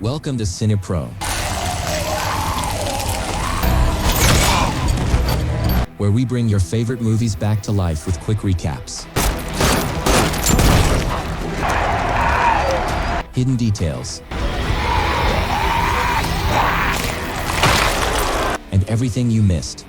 Welcome to CinePro, where we bring your favorite movies back to life with quick recaps, hidden details, and everything you missed.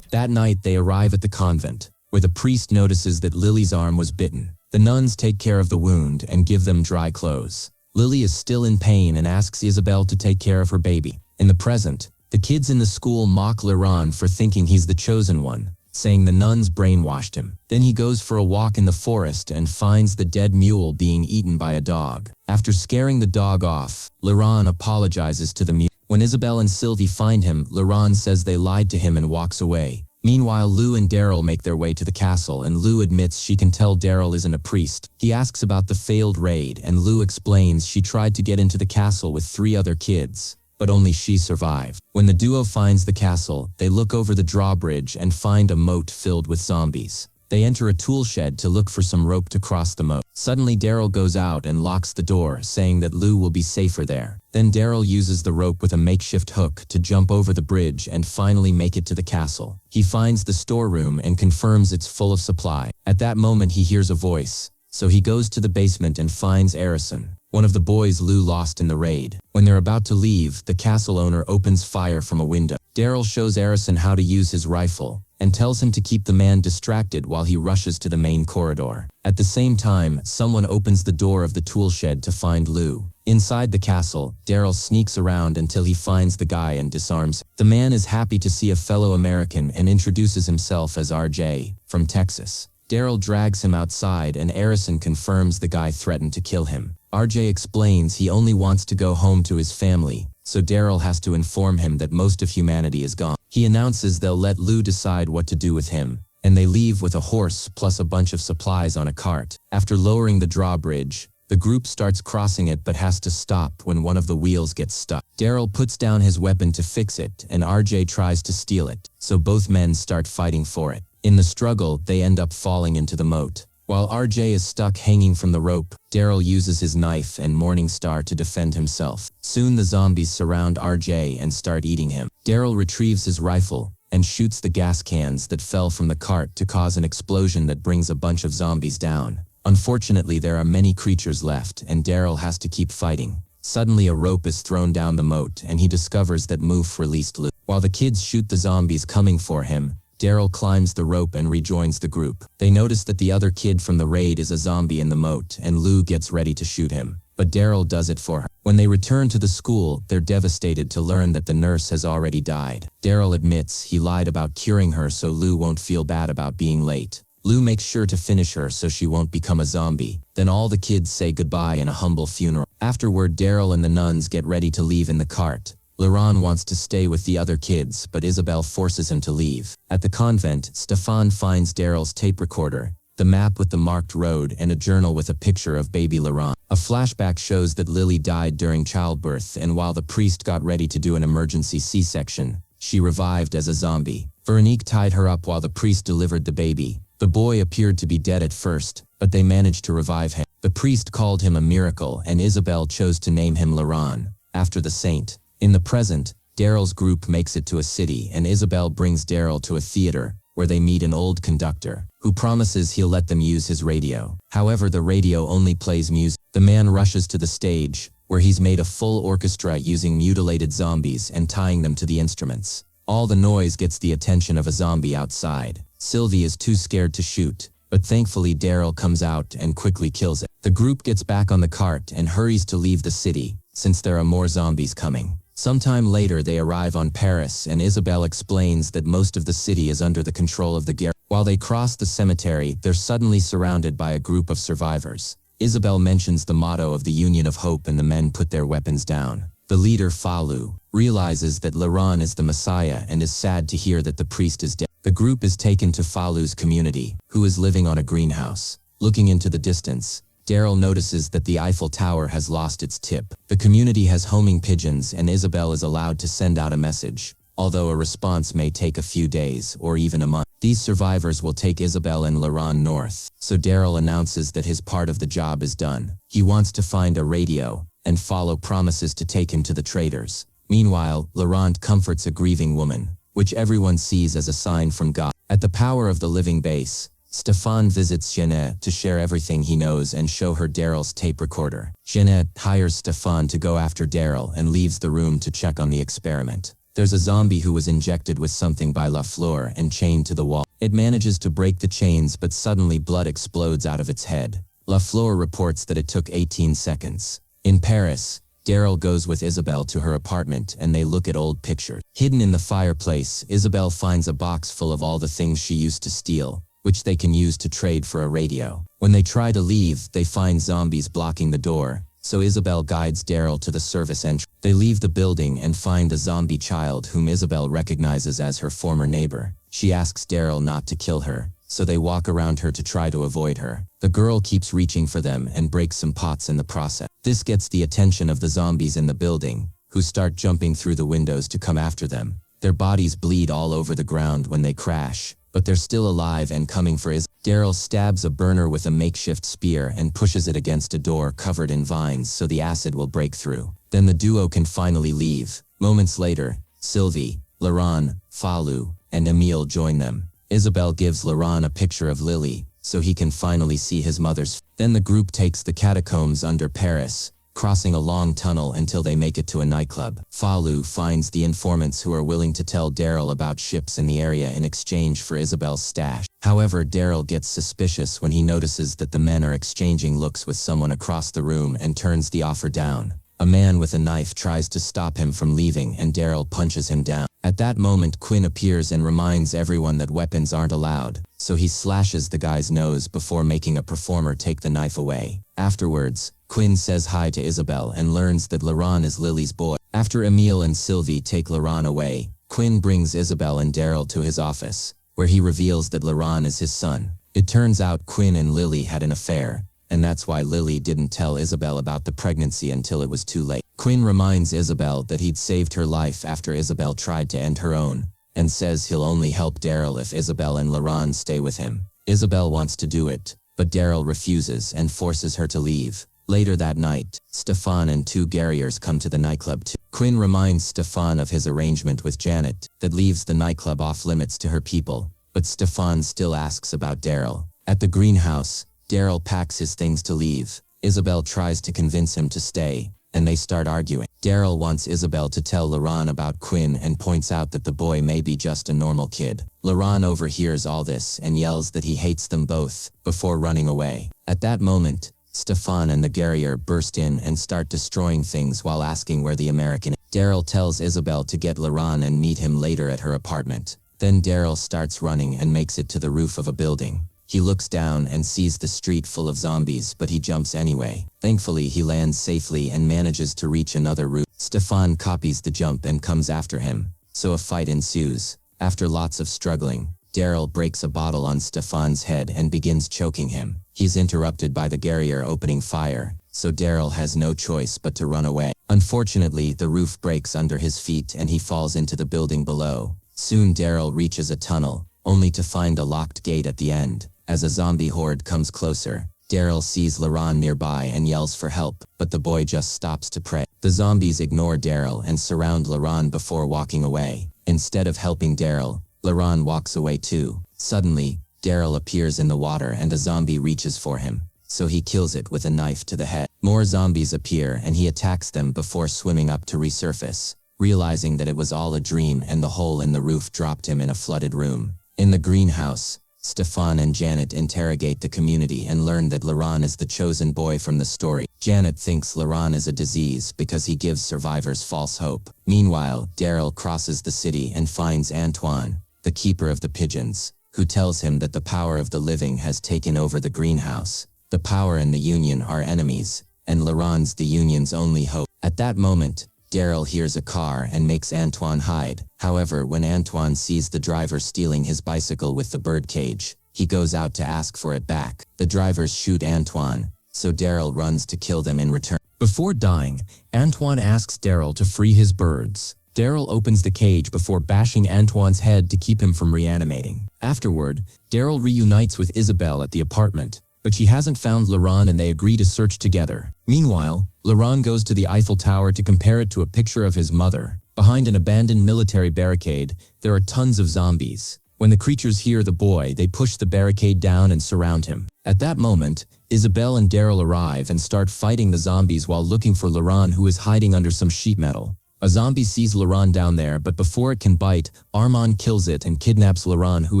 That night they arrive at the convent, where the priest notices that Lily's arm was bitten. The nuns take care of the wound and give them dry clothes. Lily is still in pain and asks Isabel to take care of her baby. In the present, the kids in the school mock Laurent for thinking he's the chosen one, saying the nuns brainwashed him. Then he goes for a walk in the forest and finds the dead mule being eaten by a dog. After scaring the dog off, Laurent apologizes to the mule. When Isabel and Sylvie find him, Laurent says they lied to him and walks away. Meanwhile, Lou and Daryl make their way to the castle, and Lou admits she can tell Daryl isn't a priest. He asks about the failed raid, and Lou explains she tried to get into the castle with 3 other kids, but only she survived. When the duo finds the castle, they look over the drawbridge and find a moat filled with zombies. They enter a tool shed to look for some rope to cross the moat. Suddenly Daryl goes out and locks the door, saying that Lou will be safer there. Then Daryl uses the rope with a makeshift hook to jump over the bridge and finally make it to the castle. He finds the storeroom and confirms it's full of supply. At that moment he hears a voice, so he goes to the basement and finds Arison, one of the boys Lou lost in the raid. When they're about to leave, the castle owner opens fire from a window. Daryl shows Arison how to use his rifle and tells him to keep the man distracted while he rushes to the main corridor. At the same time, someone opens the door of the tool shed to find Lou. Inside the castle, Daryl sneaks around until he finds the guy and disarms him. The man is happy to see a fellow American and introduces himself as RJ, from Texas. Daryl drags him outside and Arison confirms the guy threatened to kill him. RJ explains he only wants to go home to his family, so Daryl has to inform him that most of humanity is gone. He announces they'll let Lou decide what to do with him, and they leave with a horse plus a bunch of supplies on a cart. After lowering the drawbridge, the group starts crossing it but has to stop when one of the wheels gets stuck. Daryl puts down his weapon to fix it and RJ tries to steal it, so both men start fighting for it. In the struggle, they end up falling into the moat. While RJ is stuck hanging from the rope, Daryl uses his knife and Morningstar to defend himself. Soon the zombies surround RJ and start eating him. Daryl retrieves his rifle and shoots the gas cans that fell from the cart to cause an explosion that brings a bunch of zombies down. Unfortunately, there are many creatures left and Daryl has to keep fighting. Suddenly a rope is thrown down the moat and he discovers that Moof released Lou. While the kids shoot the zombies coming for him, Daryl climbs the rope and rejoins the group. They notice that the other kid from the raid is a zombie in the moat and Lou gets ready to shoot him, but Daryl does it for her. When they return to the school, they're devastated to learn that the nurse has already died. Daryl admits he lied about curing her so Lou won't feel bad about being late. Lou makes sure to finish her so she won't become a zombie. Then all the kids say goodbye in a humble funeral. Afterward, Daryl and the nuns get ready to leave in the cart. Laurent wants to stay with the other kids, but Isabel forces him to leave. At the convent, Stefan finds Daryl's tape recorder, the map with the marked road, and a journal with a picture of baby Laurent. A flashback shows that Lily died during childbirth, and while the priest got ready to do an emergency C-section, she revived as a zombie. Veronique tied her up while the priest delivered the baby. The boy appeared to be dead at first, but they managed to revive him. The priest called him a miracle, and Isabel chose to name him Laurent, after the saint. In the present, Daryl's group makes it to a city and Isabel brings Daryl to a theater, where they meet an old conductor, who promises he'll let them use his radio. However, the radio only plays music. The man rushes to the stage, where he's made a full orchestra using mutilated zombies and tying them to the instruments. All the noise gets the attention of a zombie outside. Sylvie is too scared to shoot, but thankfully Daryl comes out and quickly kills it. The group gets back on the cart and hurries to leave the city, since there are more zombies coming. Sometime later they arrive on Paris and Isabel explains that most of the city is under the control of the garrison. While they cross the cemetery, they're suddenly surrounded by a group of survivors. Isabel mentions the motto of the Union of Hope and the men put their weapons down. The leader, Falu, realizes that Laurent is the Messiah and is sad to hear that the priest is dead. The group is taken to Falu's community, who is living on a greenhouse. Looking into the distance, Daryl notices that the Eiffel Tower has lost its tip. The community has homing pigeons and Isabel is allowed to send out a message, although a response may take a few days or even a month. These survivors will take Isabel and Laurent north, so Daryl announces that his part of the job is done. He wants to find a radio and Follow promises to take him to the traders. Meanwhile, Laurent comforts a grieving woman, which everyone sees as a sign from God. At the Power of the Living base, Stefan visits Jeanette to share everything he knows and show her Daryl's tape recorder. Jeanette hires Stefan to go after Daryl and leaves the room to check on the experiment. There's a zombie who was injected with something by Lafleur and chained to the wall. It manages to break the chains, but suddenly blood explodes out of its head. Lafleur reports that it took 18 seconds. In Paris, Daryl goes with Isabelle to her apartment and they look at old pictures. Hidden in the fireplace, Isabelle finds a box full of all the things she used to steal, which they can use to trade for a radio. When they try to leave, they find zombies blocking the door, so Isabelle guides Daryl to the service entrance. They leave the building and find a zombie child whom Isabelle recognizes as her former neighbor. She asks Daryl not to kill her, so they walk around her to try to avoid her. The girl keeps reaching for them and breaks some pots in the process. This gets the attention of the zombies in the building, who start jumping through the windows to come after them. Their bodies bleed all over the ground when they crash, but they're still alive and coming for Isabelle. Daryl stabs a burner with a makeshift spear and pushes it against a door covered in vines so the acid will break through. Then the duo can finally leave. Moments later, Sylvie, Laurent, Fallu, and Emile join them. Isabelle gives Laurent a picture of Lily, so he can finally see his mother's. Then the group takes the catacombs under Paris, crossing a long tunnel until they make it to a nightclub. Fallu finds the informants who are willing to tell Daryl about ships in the area in exchange for Isabelle's stash. However, Daryl gets suspicious when he notices that the men are exchanging looks with someone across the room and turns the offer down. A man with a knife tries to stop him from leaving and Daryl punches him down. At that moment, Quinn appears and reminds everyone that weapons aren't allowed, so he slashes the guy's nose before making a performer take the knife away. Afterwards, Quinn says hi to Isabelle and learns that Laurent is Lily's boy. After Emile and Sylvie take Laurent away, Quinn brings Isabelle and Daryl to his office, where he reveals that Laurent is his son. It turns out Quinn and Lily had an affair, and that's why Lily didn't tell Isabelle about the pregnancy until it was too late. Quinn reminds Isabelle that he'd saved her life after Isabelle tried to end her own, and says he'll only help Daryl if Isabelle and Laurent stay with him. Isabelle wants to do it, but Daryl refuses and forces her to leave. Later that night, Stefan and two guerriers come to the nightclub too. Quinn reminds Stefan of his arrangement with Janet that leaves the nightclub off limits to her people, but Stefan still asks about Daryl. At the greenhouse, Daryl packs his things to leave. Isabelle tries to convince him to stay, and they start arguing. Daryl wants Isabelle to tell Laurent about Quinn and points out that the boy may be just a normal kid. Laurent overhears all this and yells that he hates them both, before running away. At that moment, Stefan and the guerrier burst in and start destroying things while asking where the American is. Daryl tells Isabelle to get Laurent and meet him later at her apartment. Then Daryl starts running and makes it to the roof of a building. He looks down and sees the street full of zombies, but he jumps anyway. Thankfully, he lands safely and manages to reach another roof. Stefan copies the jump and comes after him, so a fight ensues. After lots of struggling, Daryl breaks a bottle on Stefan's head and begins choking him. He's interrupted by the guerrier opening fire, so Daryl has no choice but to run away. Unfortunately, the roof breaks under his feet and he falls into the building below. Soon Daryl reaches a tunnel, only to find a locked gate at the end. As a zombie horde comes closer, Daryl sees Laurent nearby and yells for help, but the boy just stops to pray. The zombies ignore Daryl and surround Laurent before walking away. Instead of helping Daryl, Laurent walks away too. Suddenly, Daryl appears in the water and a zombie reaches for him, so he kills it with a knife to the head. More zombies appear and he attacks them before swimming up to resurface, realizing that it was all a dream and the hole in the roof dropped him in a flooded room. In the greenhouse, Stefan and Janet interrogate the community and learn that Laurent is the chosen boy from the story. Janet thinks Laurent is a disease because he gives survivors false hope. Meanwhile, Daryl crosses the city and finds Antoine, the keeper of the pigeons, who tells him that the power of the living has taken over the greenhouse. The power and the Union are enemies, and Laurent's the Union's only hope. At that moment, Daryl hears a car and makes Antoine hide. However, when Antoine sees the driver stealing his bicycle with the bird cage, he goes out to ask for it back. The drivers shoot Antoine, so Daryl runs to kill them in return. Before dying, Antoine asks Daryl to free his birds. Daryl opens the cage before bashing Antoine's head to keep him from reanimating. Afterward, Daryl reunites with Isabelle at the apartment, but she hasn't found Laurent and they agree to search together. Meanwhile, Laurent goes to the Eiffel Tower to compare it to a picture of his mother. Behind an abandoned military barricade, there are tons of zombies. When the creatures hear the boy, they push the barricade down and surround him. At that moment, Isabelle and Daryl arrive and start fighting the zombies while looking for Laurent, who is hiding under some sheet metal. A zombie sees Laurent down there, but before it can bite, Armand kills it and kidnaps Laurent, who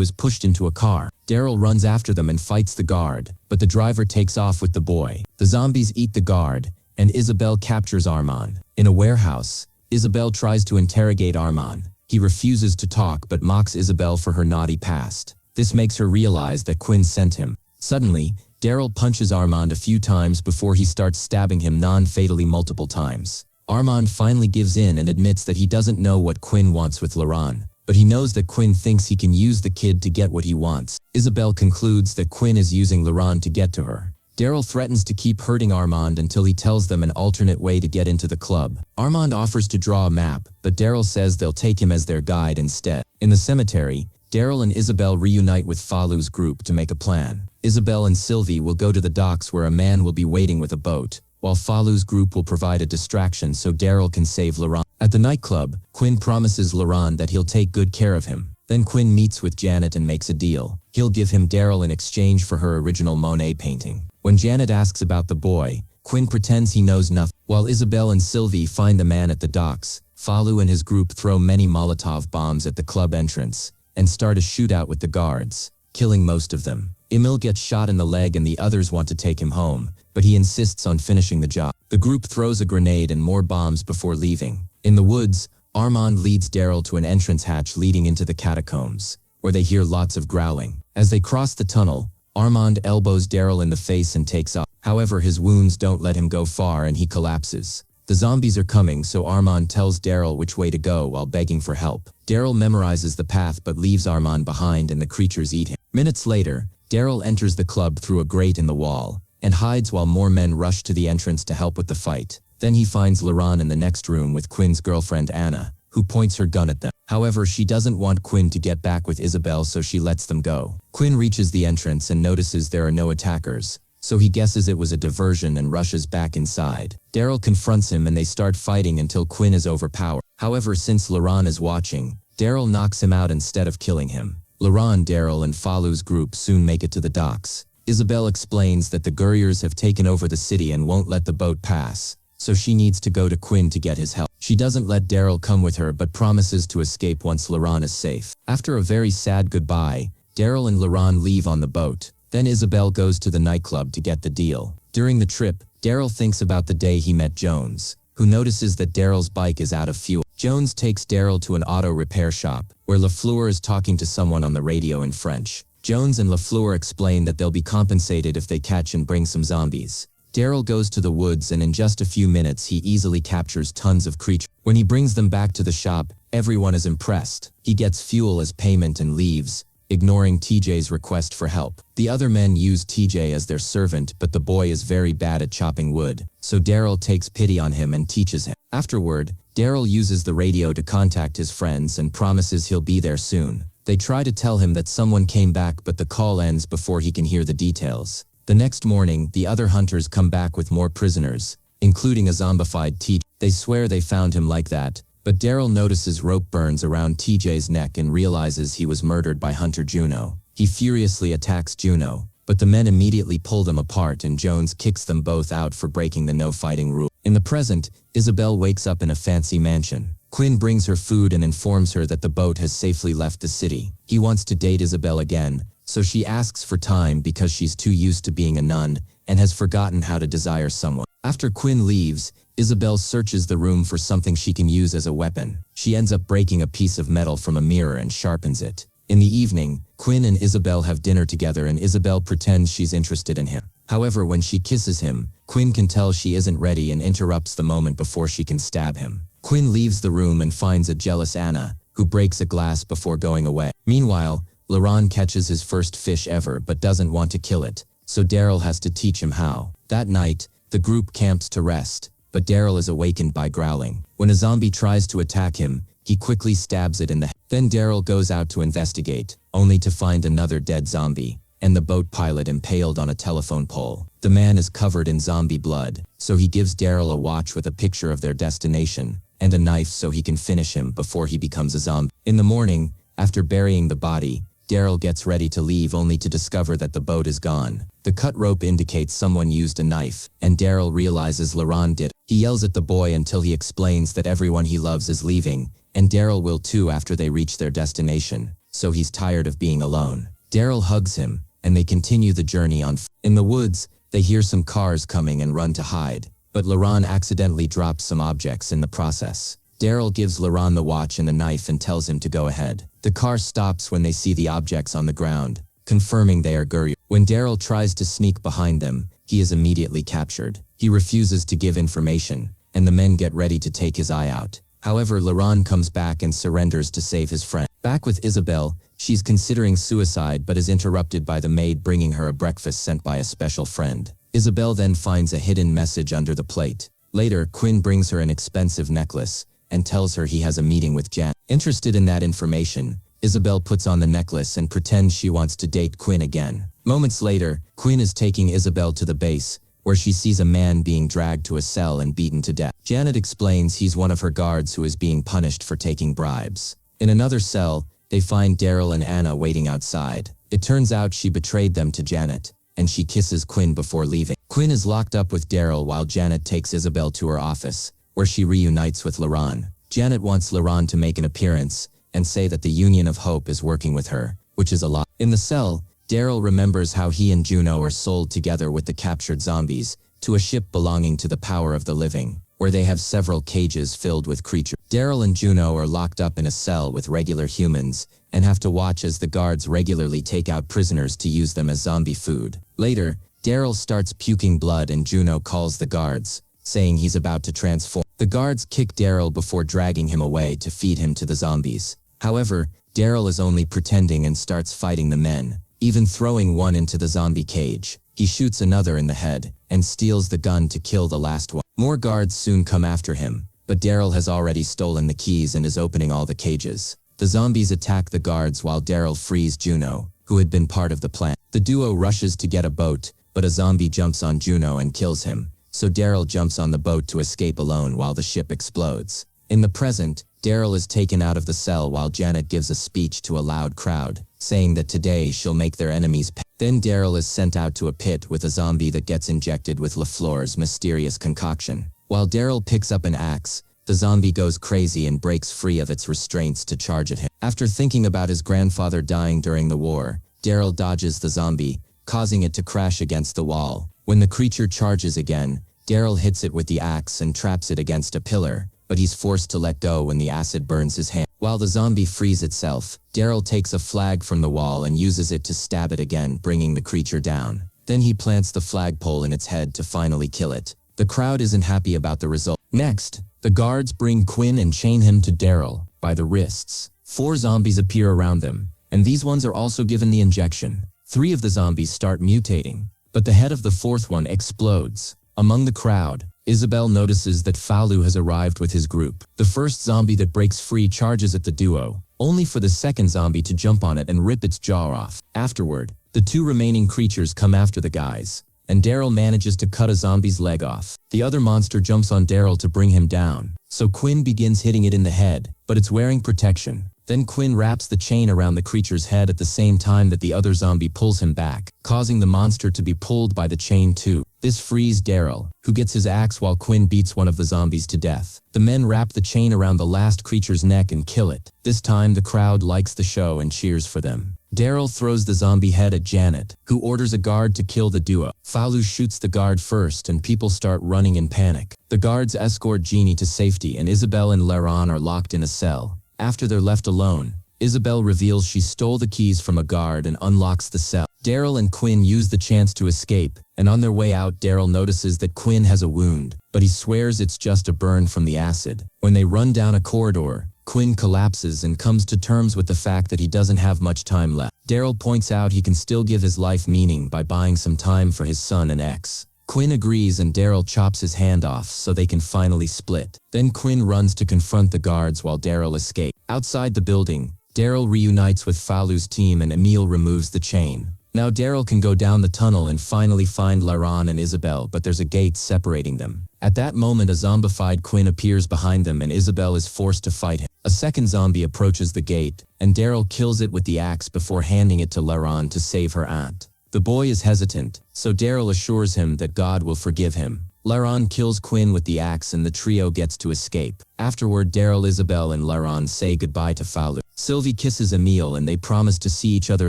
is pushed into a car. Daryl runs after them and fights the guard, but the driver takes off with the boy. The zombies eat the guard, and Isabelle captures Armand. In a warehouse, Isabelle tries to interrogate Armand. He refuses to talk but mocks Isabelle for her naughty past. This makes her realize that Quinn sent him. Suddenly, Daryl punches Armand a few times before he starts stabbing him non-fatally multiple times. Armand finally gives in and admits that he doesn't know what Quinn wants with Laurent, but he knows that Quinn thinks he can use the kid to get what he wants. Isabelle concludes that Quinn is using Laurent to get to her. Daryl threatens to keep hurting Armand until he tells them an alternate way to get into the club. Armand offers to draw a map, but Daryl says they'll take him as their guide instead. In the cemetery, Daryl and Isabelle reunite with Falu's group to make a plan. Isabelle and Sylvie will go to the docks where a man will be waiting with a boat, while Falu's group will provide a distraction so Daryl can save Laurent. At the nightclub, Quinn promises Laurent that he'll take good care of him. Then Quinn meets with Janet and makes a deal. He'll give him Daryl in exchange for her original Monet painting. When Janet asks about the boy, Quinn pretends he knows nothing. While Isabelle and Sylvie find the man at the docks, Falu and his group throw many Molotov bombs at the club entrance and start a shootout with the guards, killing most of them. Emil gets shot in the leg and the others want to take him home, but he insists on finishing the job. The group throws a grenade and more bombs before leaving. In the woods, Armand leads Daryl to an entrance hatch leading into the catacombs, where they hear lots of growling. As they cross the tunnel, Armand elbows Daryl in the face and takes off. However, his wounds don't let him go far and he collapses. The zombies are coming, so Armand tells Daryl which way to go while begging for help. Daryl memorizes the path but leaves Armand behind and the creatures eat him. Minutes later, Daryl enters the club through a grate in the wall and hides while more men rush to the entrance to help with the fight. Then he finds Laurent in the next room with Quinn's girlfriend Anna, who points her gun at them. However, she doesn't want Quinn to get back with Isabelle, so she lets them go. Quinn reaches the entrance and notices there are no attackers, so he guesses it was a diversion and rushes back inside. Daryl confronts him and they start fighting until Quinn is overpowered. However, since Laurent is watching, Daryl knocks him out instead of killing him. Laurent, Daryl, and Falu's group soon make it to the docks. Isabelle explains that the Guerriers have taken over the city and won't let the boat pass, so she needs to go to Quinn to get his help. She doesn't let Daryl come with her but promises to escape once Laurent is safe. After a very sad goodbye, Daryl and Laurent leave on the boat. Then Isabelle goes to the nightclub to get the deal. During the trip, Daryl thinks about the day he met Jones, who notices that Daryl's bike is out of fuel. Jones takes Daryl to an auto repair shop, where Lafleur is talking to someone on the radio in French. Jones and Lafleur explain that they'll be compensated if they catch and bring some zombies. Daryl goes to the woods and in just a few minutes he easily captures tons of creatures. When he brings them back to the shop, everyone is impressed. He gets fuel as payment and leaves, ignoring TJ's request for help. The other men use TJ as their servant, but the boy is very bad at chopping wood, so Daryl takes pity on him and teaches him. Afterward, Daryl uses the radio to contact his friends and promises he'll be there soon. They try to tell him that someone came back, but the call ends before he can hear the details. The next morning, the other hunters come back with more prisoners, including a zombified TJ. They swear they found him like that, but Daryl notices rope burns around TJ's neck and realizes he was murdered by Hunter Juno. He furiously attacks Juno, but the men immediately pull them apart and Jones kicks them both out for breaking the no-fighting rule. In the present, Isabelle wakes up in a fancy mansion. Quinn brings her food and informs her that the boat has safely left the city. He wants to date Isabelle again, so she asks for time because she's too used to being a nun and has forgotten how to desire someone. After Quinn leaves, Isabelle searches the room for something she can use as a weapon. She ends up breaking a piece of metal from a mirror and sharpens it. In the evening, Quinn and Isabelle have dinner together and Isabelle pretends she's interested in him. However, when she kisses him, Quinn can tell she isn't ready and interrupts the moment before she can stab him. Quinn leaves the room and finds a jealous Anna, who breaks a glass before going away. Meanwhile, Laurent catches his first fish ever but doesn't want to kill it, so Daryl has to teach him how. That night, the group camps to rest, but Daryl is awakened by growling. When a zombie tries to attack him, he quickly stabs it in the head. Then Daryl goes out to investigate, only to find another dead zombie, and the boat pilot impaled on a telephone pole. The man is covered in zombie blood, so he gives Daryl a watch with a picture of their destination, and a knife so he can finish him before he becomes a zombie. In the morning, after burying the body, Daryl gets ready to leave only to discover that the boat is gone. The cut rope indicates someone used a knife, and Daryl realizes Laurent did. He yells at the boy until he explains that everyone he loves is leaving, and Daryl will too after they reach their destination, so he's tired of being alone. Daryl hugs him, and they continue the journey on. In the woods, they hear some cars coming and run to hide, but Laurent accidentally drops some objects in the process. Daryl gives Laurent the watch and the knife and tells him to go ahead. The car stops when they see the objects on the ground, confirming they are Guryu. When Daryl tries to sneak behind them, he is immediately captured. He refuses to give information, and the men get ready to take his eye out. However, Laurent comes back and surrenders to save his friend. Back with Isabelle, she's considering suicide but is interrupted by the maid bringing her a breakfast sent by a special friend. Isabelle then finds a hidden message under the plate. Later, Quinn brings her an expensive necklace and tells her he has a meeting with Janet. Interested in that information, Isabelle puts on the necklace and pretends she wants to date Quinn again. Moments later, Quinn is taking Isabelle to the base, where she sees a man being dragged to a cell and beaten to death. Janet explains he's one of her guards who is being punished for taking bribes. In another cell, they find Daryl and Anna waiting outside. It turns out she betrayed them to Janet, and she kisses Quinn before leaving. Quinn is locked up with Daryl while Janet takes Isabelle to her office, where she reunites with Laurent. Janet wants Laurent to make an appearance and say that the Union of Hope is working with her, which is a lot. In the cell, Daryl remembers how he and Juno are sold together with the captured zombies to a ship belonging to the Power of the Living, where they have several cages filled with creatures. Daryl and Juno are locked up in a cell with regular humans and have to watch as the guards regularly take out prisoners to use them as zombie food. Later, Daryl starts puking blood and Juno calls the guards, saying he's about to transform. The guards kick Daryl before dragging him away to feed him to the zombies. However, Daryl is only pretending and starts fighting the men, even throwing one into the zombie cage. He shoots another in the head and steals the gun to kill the last one. More guards soon come after him, but Daryl has already stolen the keys and is opening all the cages. The zombies attack the guards while Daryl frees Juno, who had been part of the plan. The duo rushes to get a boat, but a zombie jumps on Juno and kills him, so Daryl jumps on the boat to escape alone while the ship explodes. In the present, Daryl is taken out of the cell while Janet gives a speech to a loud crowd, saying that today she'll make their enemies pay. Then Daryl is sent out to a pit with a zombie that gets injected with LaFleur's mysterious concoction. While Daryl picks up an axe, the zombie goes crazy and breaks free of its restraints to charge at him. After thinking about his grandfather dying during the war, Daryl dodges the zombie, causing it to crash against the wall. When the creature charges again, Daryl hits it with the axe and traps it against a pillar, but he's forced to let go when the acid burns his hand. While the zombie frees itself, Daryl takes a flag from the wall and uses it to stab it again, bringing the creature down. Then he plants the flagpole in its head to finally kill it. The crowd isn't happy about the result. Next, the guards bring Quinn and chain him to Daryl by the wrists. 4 zombies appear around them, and these ones are also given the injection. 3 of the zombies start mutating, but the head of the 4th one explodes. Among the crowd, Isabelle notices that Falu has arrived with his group. The first zombie that breaks free charges at the duo, only for the second zombie to jump on it and rip its jaw off. Afterward, the 2 remaining creatures come after the guys, and Daryl manages to cut a zombie's leg off. The other monster jumps on Daryl to bring him down, so Quinn begins hitting it in the head, but it's wearing protection. Then Quinn wraps the chain around the creature's head at the same time that the other zombie pulls him back, causing the monster to be pulled by the chain too. This frees Daryl, who gets his axe while Quinn beats one of the zombies to death. The men wrap the chain around the last creature's neck and kill it. This time the crowd likes the show and cheers for them. Daryl throws the zombie head at Janet, who orders a guard to kill the duo. Falu shoots the guard first and people start running in panic. The guards escort Jeannie to safety and Isabelle and Laurent are locked in a cell. After they're left alone, Isabelle reveals she stole the keys from a guard and unlocks the cell. Daryl and Quinn use the chance to escape, and on their way out Daryl notices that Quinn has a wound, but he swears it's just a burn from the acid. When they run down a corridor, Quinn collapses and comes to terms with the fact that he doesn't have much time left. Daryl points out he can still give his life meaning by buying some time for his son and ex. Quinn agrees and Daryl chops his hand off so they can finally split. Then Quinn runs to confront the guards while Daryl escapes. Outside the building, Daryl reunites with Falu's team and Emile removes the chain. Now Daryl can go down the tunnel and finally find Laron and Isabel, but there's a gate separating them. At that moment, a zombified Quinn appears behind them and Isabel is forced to fight him. A second zombie approaches the gate, and Daryl kills it with the axe before handing it to Laron to save her aunt. The boy is hesitant, so Daryl assures him that God will forgive him. Laron kills Quinn with the axe and the trio gets to escape. Afterward, Daryl, Isabel, and Laron say goodbye to Falu. Sylvie kisses Emile and they promise to see each other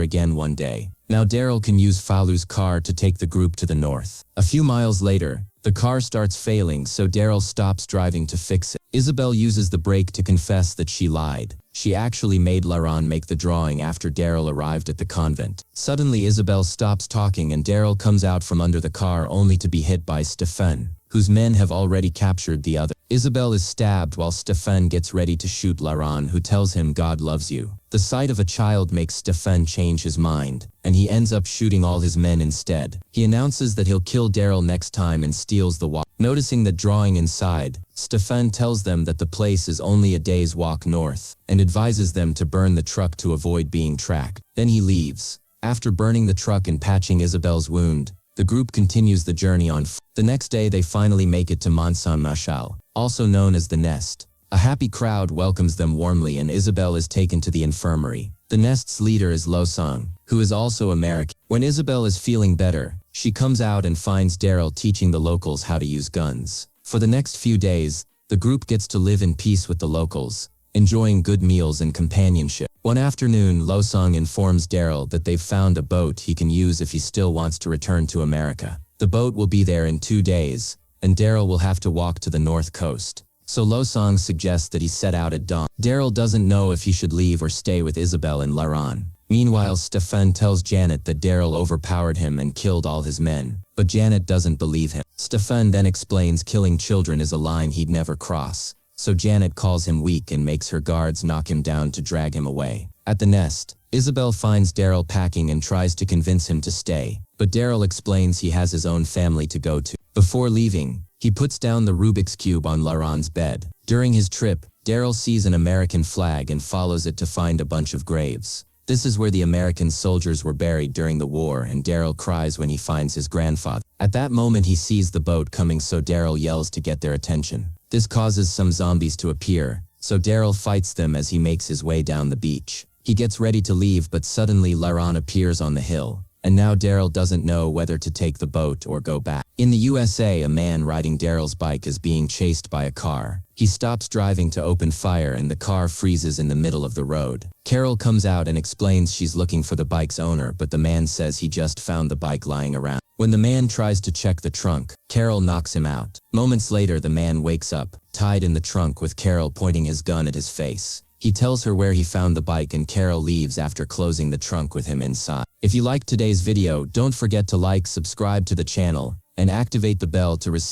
again one day. Now Daryl can use Falu's car to take the group to the north. A few miles later, the car starts failing, so Daryl stops driving to fix it. Isabel uses the brake to confess that she lied. She actually made Laron make the drawing after Daryl arrived at the convent. Suddenly, Isabel stops talking and Daryl comes out from under the car only to be hit by Stefan, whose men have already captured the other. Isabel is stabbed while Stefan gets ready to shoot Laron, who tells him God loves you. The sight of a child makes Stefan change his mind, and he ends up shooting all his men instead. He announces that he'll kill Daryl next time and steals the walk. Noticing the drawing inside, Stefan tells them that the place is only a day's walk north, and advises them to burn the truck to avoid being tracked. Then he leaves. After burning the truck and patching Isabel's wound, the group continues the journey on foot. The next day they finally make it to Mont Saint-Michel, also known as the Nest. A happy crowd welcomes them warmly and Isabel is taken to the infirmary. The Nest's leader is Lo Sung, who is also American. When Isabel is feeling better, she comes out and finds Daryl teaching the locals how to use guns. For the next few days, the group gets to live in peace with the locals, enjoying good meals and companionship. One afternoon, Lo Sung informs Daryl that they've found a boat he can use if he still wants to return to America. The boat will be there in 2 days, and Daryl will have to walk to the north coast. So Lo Sung suggests that he set out at dawn. Daryl doesn't know if he should leave or stay with Isabel and Laron. Meanwhile, Stefan tells Janet that Daryl overpowered him and killed all his men, but Janet doesn't believe him. Stefan then explains killing children is a line he'd never cross. So Janet calls him weak and makes her guards knock him down to drag him away. At the Nest, Isabel finds Daryl packing and tries to convince him to stay, but Daryl explains he has his own family to go to. Before leaving, he puts down the Rubik's Cube on Laron's bed. During his trip, Daryl sees an American flag and follows it to find a bunch of graves. This is where the American soldiers were buried during the war, and Daryl cries when he finds his grandfather. At that moment he sees the boat coming, so Daryl yells to get their attention. This causes some zombies to appear, so Daryl fights them as he makes his way down the beach. He gets ready to leave, but suddenly Laron appears on the hill, and now Daryl doesn't know whether to take the boat or go back. In the USA, a man riding Daryl's bike is being chased by a car. He stops driving to open fire and the car freezes in the middle of the road. Carol comes out and explains she's looking for the bike's owner, but the man says he just found the bike lying around. When the man tries to check the trunk, Carol knocks him out. Moments later, the man wakes up, tied in the trunk with Carol pointing his gun at his face. He tells her where he found the bike and Carol leaves after closing the trunk with him inside. If you liked today's video, don't forget to like, subscribe to the channel, and activate the bell to receive